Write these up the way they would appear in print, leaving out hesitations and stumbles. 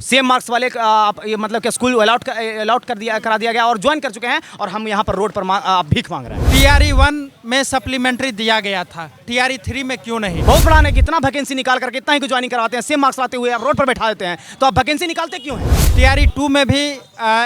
Same marks वाले ये मतलब कि स्कूल अलाउट करा दिया गया और ज्वाइन कर चुके हैं और हम यहाँ पर रोड पर भीख मांग रहे हैं। TRE 1 में सप्लीमेंट्री दिया गया था, TRE 3 में क्यों नहीं? बहुत बड़ा है, कितना वैकेंसी निकाल करके इतना ही ज्वाइनिंग करवाते हैं, सेम मार्क्स लाते हुए आप रोड पर बैठा देते हैं, तो आप वैकेंसी निकालते क्यों हैं? TRE 2 में भी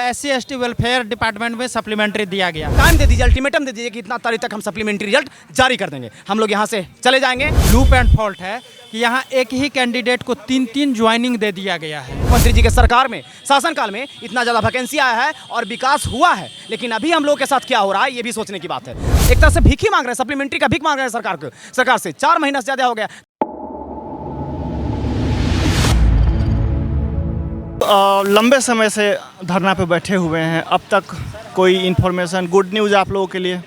SC ST वेलफेयर डिपार्टमेंट में सप्लीमेंट्री दिया गया। टाइम दे दीजिए, अल्टीमेटम दे दीजिए कि इतना तारीख तक हम सप्लीमेंट्री रिजल्ट जारी कर देंगे, हम लोग यहाँ से चले जाएंगे। लूप एंड फॉल्ट है कि यहाँ एक ही कैंडिडेट को 3-3 ज्वाइनिंग दे दिया गया है। मंत्री जी के सरकार में शासनकाल में इतना ज़्यादा वैकेंसी आया है और विकास हुआ है, लेकिन अभी हम लोग के साथ क्या हो रहा है ये भी सोचने की बात है। एक तरह से भीख ही मांग रहे हैं, सप्लीमेंट्री का भीख मांग रहे हैं सरकार से। 4 महीना से ज़्यादा हो गया। लंबे समय से धरना पे बैठे हुए हैं, अब तक कोई इन्फॉर्मेशन, गुड न्यूज़ आप लोगों के लिए?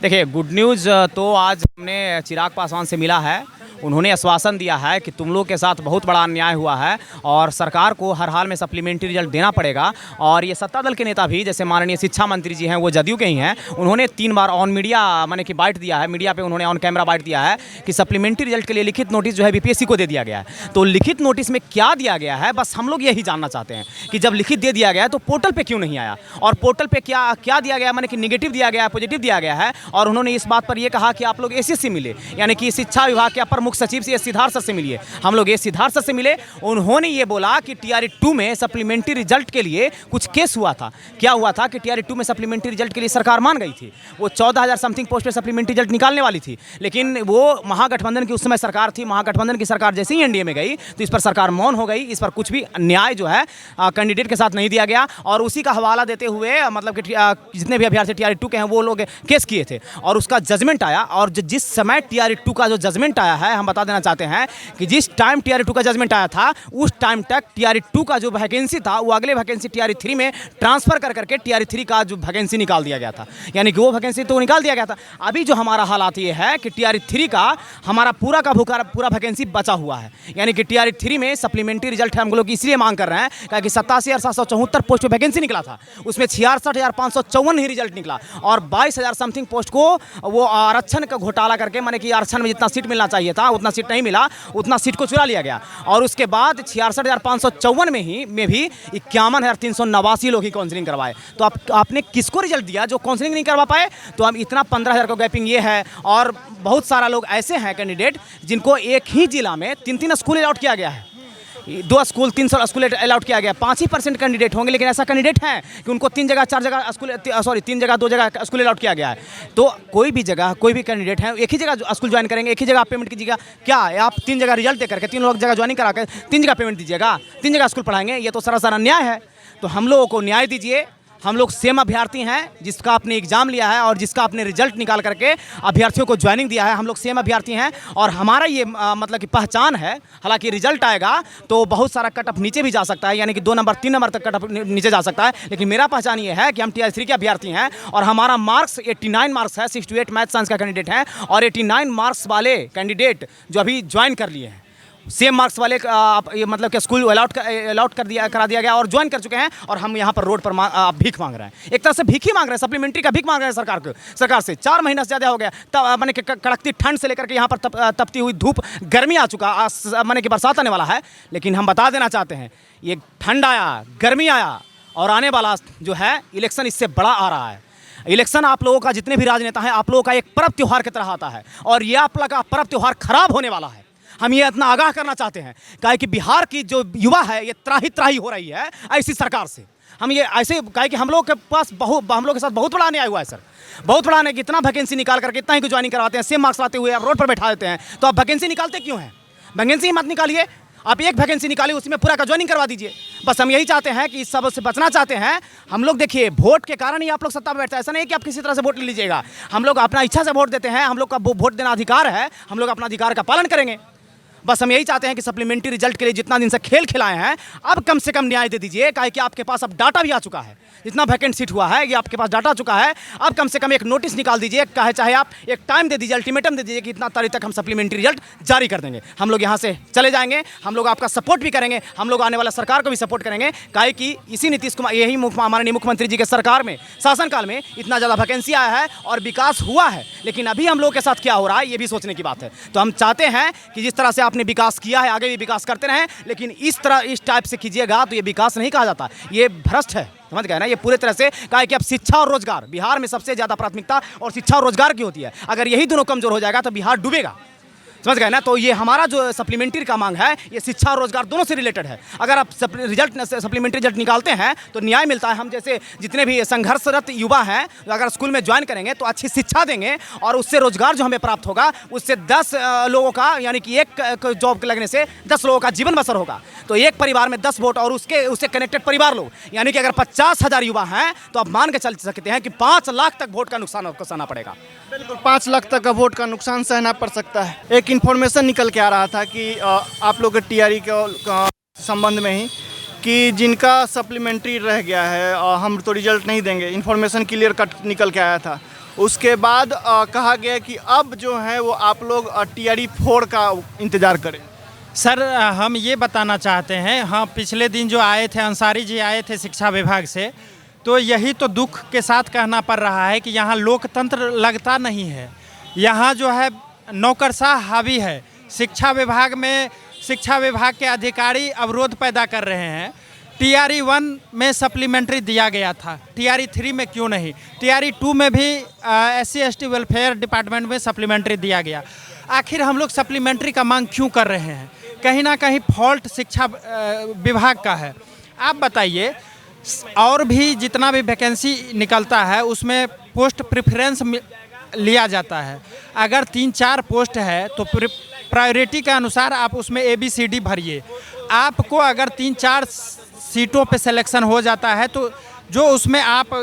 देखिए, गुड न्यूज़ तो आज हमने चिराग पासवान से मिला है। उन्होंने आश्वासन दिया है कि तुम लोग के साथ बहुत बड़ा अन्याय हुआ है और सरकार को हर हाल में सप्लीमेंट्री रिजल्ट देना पड़ेगा। और ये सत्ता दल के नेता भी, जैसे माननीय शिक्षा मंत्री जी हैं, वो जदयू के ही हैं, उन्होंने 3 बार ऑन मीडिया माने कि बाइट दिया है, मीडिया पे उन्होंने ऑन कैमरा बाइट दिया है कि सप्लीमेंट्री रिजल्ट के लिए लिखित नोटिस जो है बीपीएससी को दे दिया गया है। तो लिखित नोटिस में क्या दिया गया है, बस हम लोग यही जानना चाहते हैं कि जब लिखित दे दिया गया है तो पोर्टल पर क्यों नहीं आया, और पोर्टल पर क्या दिया गया, माने कि निगेटिव दिया गया है, पॉजिटिव दिया गया है। और उन्होंने इस बात पर यह कहा कि आप लोग एसी से मिले, यानी कि शिक्षा विभाग के अपर मुख्य सचिव से सिद्धार्थ सर से मिलिए। हम लोग सिद्धार्थ सर से मिले, उन्होंने ये बोला कि TRE 2 में सप्लीमेंट्री रिजल्ट के लिए कुछ केस हुआ था। क्या हुआ था कि TRE 2 में सप्लीमेंट्री रिजल्ट के लिए सरकार मान गई थी, वो 14,000 समथिंग पोस्ट पे सप्लीमेंट्री रिजल्ट निकालने वाली थी, लेकिन वो महागठबंधन की उस समय सरकार थी। महागठबंधन की सरकार जैसे ही एनडीए में गई तो इस पर सरकार मौन हो गई, इस पर कुछ भी न्याय जो है कैंडिडेट के साथ नहीं दिया गया। और उसी का हवाला देते हुए मतलब कि जितने भी अभ्यर्थी TRE 2 के हैं वो लोग केस किए थे और उसका जजमेंट आया। और जिस समय TRE 2 का जो जजमेंट आया है, हम बता देना चाहते हैं कि जिस टाइम TRE 2 का जजमेंट आया था उस टाइम तक TRE 2 का जो वैकेंसी था वो अगले वैकेंसी TRE 3 में ट्रांसफर करके TRE 3 का जो वैकेंसी निकाल दिया गया था, यानी कि वो वैकेंसी तो निकाल दिया गया था। अभी जो हमारा हालात ये है कि TRE 3 का हमारा पूरा वैकेंसी बचा हुआ है, यानी कि TRE 3 में सप्लीमेंट्री रिजल्ट हम लोग इसलिए मांग कर रहे हैं क्योंकि 87,774 पोस्ट पे वैकेंसी निकला था, उसमें 66,554 ही रिजल्ट निकला और 22,000 समथिंग पोस्ट को वो आरक्षण का घोटाला करके, माने कि आरक्षण में जितना सीट मिलना चाहिए था उतना सीट नहीं मिला, उतना सीट को चुरा लिया गया। और उसके बाद 66,554 में भी 51,389 लोग ही काउंसलिंग करवाए। तो आपने किसको रिजल्ट दिया जो काउंसलिंग नहीं करवा पाए? तो हम इतना 15,000 का गैपिंग ये है। और बहुत सारा लोग ऐसे हैं कैंडिडेट जिनको एक ही जिला में 3-3 स्कूल अलॉट किया गया है, 2 स्कूल 300 स्कूल अलॉट किया गया। 5% कैंडिडेट होंगे, लेकिन ऐसा कैंडिडेट है कि उनको 3 जगह 4 जगह स्कूल, 3 जगह 2 जगह स्कूल अलॉट किया गया है। तो कोई भी जगह कोई भी कैंडिडेट है एक ही जगह स्कूल ज्वाइन करेंगे, एक ही जगह आप पेमेंट कीजिएगा। क्या आप 3 जगह रिजल्ट दे करके 3 लोग जगह ज्वाइनिंग करा कर 3 जगह पेमेंट दीजिएगा, 3 जगह स्कूल पढ़ाएंगे? ये तो सरासर अन्याय है। तो हम लोगों को न्याय दीजिए। हम लोग सेम अभ्यर्थी हैं, जिसका आपने एग्जाम लिया है और जिसका आपने रिजल्ट निकाल करके अभ्यर्थियों को ज्वाइनिंग दिया है, हम लोग सेम अभ्यर्थी हैं और हमारा ये मतलब कि पहचान है। हालांकि रिजल्ट आएगा तो बहुत सारा कट ऑफ नीचे भी जा सकता है, यानी कि 2 नंबर 3 नंबर तक कट ऑफ नीचे जा सकता है, लेकिन मेरा पहचान ये है कि हम TRE 3 के अभ्यर्थी हैं और हमारा मार्क्स 89 मार्क्स है। 68 मैथ साइंस का कैंडिडेट है और 89 मार्क्स वाले कैंडिडेट जो अभी ज्वाइन कर लिए हैं, सेम मार्क्स वाले ये मतलब कि स्कूल अलाउट करा दिया गया और ज्वाइन कर चुके हैं और हम यहाँ पर रोड पर भीख मांग रहे हैं। एक तरह से भीख ही मांग रहे हैं, सप्लीमेंट्री का भीख मांग रहे हैं सरकार से। 4 महीना से ज़्यादा हो गया, माने कि कड़कती ठंड से लेकर के यहाँ पर तपती हुई धूप, गर्मी आ चुका, माने कि बरसात आने वाला है। लेकिन हम बता देना चाहते हैं, ये ठंड आया, गर्मी आया और आने वाला जो है इलेक्शन इससे बड़ा आ रहा है। इलेक्शन आप लोगों का, जितने भी राजनेता हैं, आप लोगों का एक पर्व त्यौहार की तरह आता है और यह आप लोगों का पर्व त्यौहार खराब होने वाला है। हम ये इतना आगाह करना चाहते हैं काहे कि बिहार की जो युवा है ये त्राही हो रही है ऐसी सरकार से। हम ये ऐसे काहे कि हम लोग के साथ बहुत बड़ा अन्याय हुआ है सर, बहुत बड़ा अन्याय। कितना वैकेंसी निकाल करके इतना ही ज्वाइनिंग करवाते हैं, सेम मार्क्स लाते हुए आप रोड पर बैठा देते हैं, तो आप वैकेंसी निकालते क्यों हैं? वैकेंसी मत निकालिए, आप एक वैकेंसी निकालिए, उसी में पूरा का ज्वाइनिंग करवा दीजिए। बस हम यही चाहते हैं कि इस सब से बचना चाहते हैं हम लोग। देखिए, वोट के कारण ही आप लोग सत्ता में बैठते हैं, ऐसा नहीं कि आप किसी तरह से वोट ले लीजिएगा। हम लोग अपना इच्छा से वोट देते हैं, हम लोग का वोट देना अधिकार है, हम लोग अपना अधिकार का पालन करेंगे। बस हम यही चाहते हैं कि सप्लीमेंट्री रिजल्ट के लिए जितना दिन से खेल खिलाए हैं, अब कम से कम न्याय दे दीजिए, काहे कि आपके पास अब डाटा भी आ चुका है। जितना वैकेंट सीट हुआ है ये आपके पास डाटा आ चुका है। अब कम से कम एक नोटिस निकाल दीजिए, चाहे आप एक टाइम दे दीजिए, अल्टीमेटम दे दीजिए कि इतना तारीख तक हम सप्लीमेंट्री रिजल्ट जारी कर देंगे। हम लोग यहाँ से चले जाएंगे, हम लोग आपका सपोर्ट भी करेंगे, हम लोग आने वाला सरकार को भी सपोर्ट करेंगे, काहे कि इसी नीतीश कुमार, यही माननीय मुख्यमंत्री जी के सरकार में, शासनकाल में इतना ज़्यादा वैकेंसी आया है और विकास हुआ है, लेकिन अभी हम लोग के साथ क्या हो रहा है ये भी सोचने की बात है। तो हम चाहते हैं कि जिस तरह से आप आपने विकास किया है, आगे भी विकास करते रहें, लेकिन इस टाइप से कीजिएगा तो ये विकास नहीं कहा जाता, ये भ्रष्ट है। समझ गए ना? ये पूरे तरह से कहा है कि अब शिक्षा और रोजगार, बिहार में सबसे ज़्यादा प्राथमिकता और शिक्षा और रोजगार की होती है। अगर यही दोनों कमजोर हो जाएगा तो बिहार डूबेगा। समझ गए ना? तो ये हमारा जो सप्लीमेंट्री का मांग है, ये शिक्षा और रोजगार दोनों से रिलेटेड है। अगर आप सप्लीमेंट्री रिजल्ट निकालते हैं तो न्याय मिलता है। हम जैसे जितने भी संघर्षरत युवा हैं, अगर स्कूल में ज्वाइन करेंगे तो अच्छी शिक्षा देंगे और उससे रोजगार जो हमें प्राप्त होगा, उससे 10 लोगों का, यानी कि एक जॉब लगने से 10 लोगों का जीवन बसर होगा। तो एक परिवार में 10 वोट और उससे कनेक्टेड परिवार लोग, यानी कि अगर 50,000 युवा हैं तो आप मान के चल सकते हैं कि 5 लाख तक वोट का नुकसान आपको सहना पड़ेगा। बिल्कुल 5 लाख तक का वोट का नुकसान सहना पड़ सकता है। एक इन्फॉर्मेशन निकल के आ रहा था कि आप लोग के टीआरई के संबंध में ही कि जिनका सप्लीमेंट्री रह गया है हम तो रिजल्ट नहीं देंगे, इन्फॉर्मेशन क्लियर कट निकल के आया था। उसके बाद कहा गया कि अब जो है वो आप लोग टीआरई 4 का इंतज़ार करें। सर हम ये बताना चाहते हैं, हाँ पिछले दिन जो आए थे अंसारी जी आए थे शिक्षा विभाग से, तो यही तो दुख के साथ कहना पड़ रहा है कि यहाँ लोकतंत्र लगता नहीं है। यहाँ जो है नौकरशाह हावी है। शिक्षा विभाग में शिक्षा विभाग के अधिकारी अवरोध पैदा कर रहे हैं। टीआरई 1 में सप्लीमेंट्री दिया गया था, टीआरई 3 में क्यों नहीं? टीआरई 2 में भी SC/ST वेलफेयर डिपार्टमेंट में सप्लीमेंट्री दिया गया। आखिर हम लोग सप्लीमेंट्री का मांग क्यों कर रहे हैं? कहीं ना कहीं फॉल्ट शिक्षा विभाग का है। आप बताइए, और भी जितना भी वैकेंसी निकलता है उसमें पोस्ट प्रेफरेंस लिया जाता है। अगर 3-4 पोस्ट है तो प्रायोरिटी के अनुसार आप उसमें ABCD भरिए। आपको अगर 3-4 सीटों पे सिलेक्शन हो जाता है तो जो उसमें आप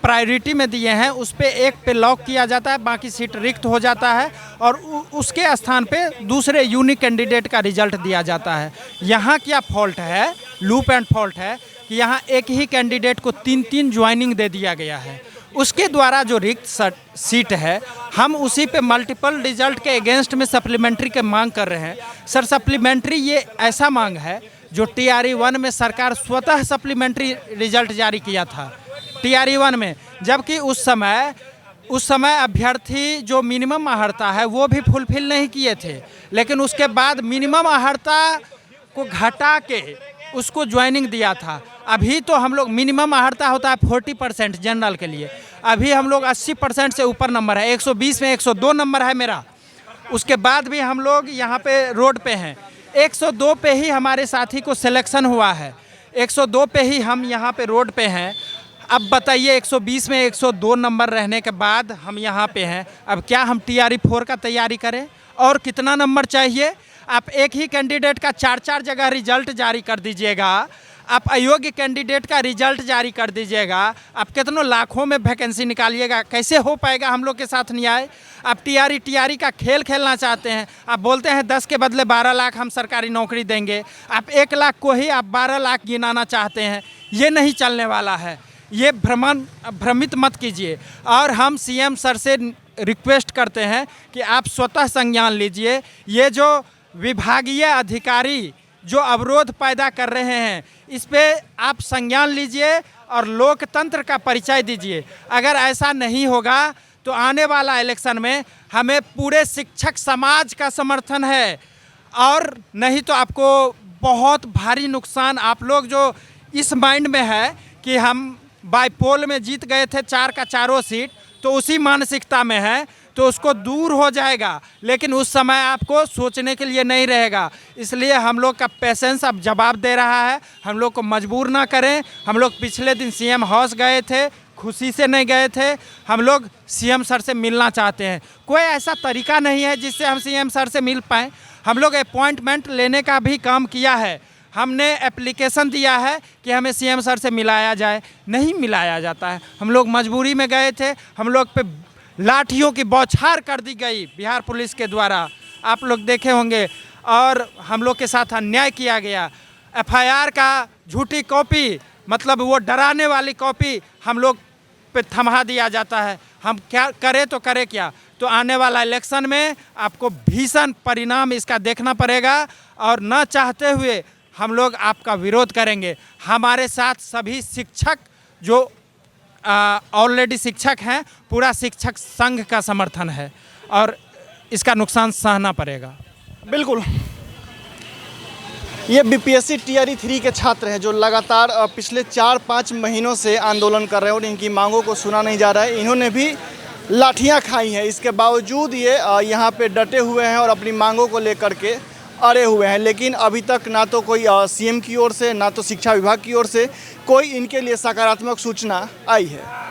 प्रायोरिटी में दिए हैं उस पे एक पे लॉक किया जाता है, बाकी सीट रिक्त हो जाता है और उसके स्थान पे दूसरे यूनिक कैंडिडेट का रिजल्ट दिया जाता है। यहाँ क्या फॉल्ट है, लूप एंड फॉल्ट है कि यहाँ एक ही कैंडिडेट को 3-3 ज्वाइनिंग दे दिया गया है। उसके द्वारा जो रिक्त सीट है, हम उसी पे मल्टीपल रिजल्ट के अगेंस्ट में सप्लीमेंट्री के मांग कर रहे हैं। सर सप्लीमेंट्री ये ऐसा मांग है जो टीआरई 1 में सरकार स्वतः सप्लीमेंट्री रिजल्ट जारी किया था टीआरई 1 में, जबकि उस समय अभ्यर्थी जो मिनिमम अर्हता है वो भी फुलफिल नहीं किए थे, लेकिन उसके बाद मिनिमम अर्हता को घटा के उसको ज्वाइनिंग दिया था। अभी तो हम लोग मिनिमम अर्हता होता है 40% जनरल के लिए, अभी हम लोग 80% से ऊपर नंबर है, 120 में 102 नंबर है मेरा। उसके बाद भी हम लोग यहाँ पे रोड पे हैं। 102 पे ही हमारे साथी को सिलेक्शन हुआ है, 102 पे ही हम यहाँ पे रोड पे हैं। अब बताइए 120 में 102 नंबर रहने के बाद हम यहाँ पे हैं, अब क्या हम टीआरई 4 का तैयारी करें? और कितना नंबर चाहिए? आप एक ही कैंडिडेट का 4-4 जगह रिजल्ट जारी कर दीजिएगा, आप अयोग्य कैंडिडेट का रिजल्ट जारी कर दीजिएगा, आप कितनों लाखों में वैकेंसी निकालिएगा, कैसे हो पाएगा हम लोग के साथ न्याय? आप टीआरई का खेल खेलना चाहते हैं। आप बोलते हैं 10 के बदले 12 लाख हम सरकारी नौकरी देंगे, आप 1 लाख को ही आप 12 लाख गिनाना चाहते हैं। ये नहीं चलने वाला है, ये भ्रमित मत कीजिए। और हम सीएम सर से रिक्वेस्ट करते हैं कि आप स्वतः संज्ञान लीजिए। ये जो विभागीय अधिकारी जो अवरोध पैदा कर रहे हैं, इस पे आप संज्ञान लीजिए और लोकतंत्र का परिचय दीजिए। अगर ऐसा नहीं होगा तो आने वाला इलेक्शन में हमें पूरे शिक्षक समाज का समर्थन है, और नहीं तो आपको बहुत भारी नुकसान। आप लोग जो इस माइंड में है कि हम बाईपोल में जीत गए थे 4 का 4 सीट, तो उसी मानसिकता में है तो उसको दूर हो जाएगा, लेकिन उस समय आपको सोचने के लिए नहीं रहेगा। इसलिए हम लोग का पेशेंस अब जवाब दे रहा है, हम लोग को मजबूर ना करें। हम लोग पिछले दिन सीएम हाउस गए थे, खुशी से नहीं गए थे, हम लोग सीएम सर से मिलना चाहते हैं। कोई ऐसा तरीका नहीं है जिससे हम सीएम सर से मिल पाएँ। हम लोग अपॉइंटमेंट लेने का भी काम किया है, हमने एप्लीकेशन दिया है कि हमें सीएम सर से मिलाया जाए, नहीं मिलाया जाता है। हम लोग मजबूरी में गए थे, हम लोग पे लाठियों की बौछार कर दी गई बिहार पुलिस के द्वारा, आप लोग देखे होंगे, और हम लोग के साथ अन्याय किया गया। एफआईआर का झूठी कॉपी, मतलब वो डराने वाली कॉपी हम लोग पे थमा दिया जाता है। हम क्या करें तो करें क्या? तो आने वाला इलेक्शन में आपको भीषण परिणाम इसका देखना पड़ेगा, और न चाहते हुए हम लोग आपका विरोध करेंगे। हमारे साथ सभी शिक्षक जो ऑलरेडी शिक्षक हैं, पूरा शिक्षक संघ का समर्थन है, और इसका नुकसान सहना पड़ेगा। बिल्कुल ये बीपीएससी टीआरई 3 के छात्र हैं जो लगातार पिछले 4-5 महीनों से आंदोलन कर रहे हैं और इनकी मांगों को सुना नहीं जा रहा है। इन्होंने भी लाठियां खाई हैं, इसके बावजूद ये यहाँ पे डटे हुए हैं और अपनी मांगों को लेकर के अड़े हुए हैं। लेकिन अभी तक ना तो कोई सीएम की ओर से, ना तो शिक्षा विभाग की ओर से कोई इनके लिए सकारात्मक सूचना आई है।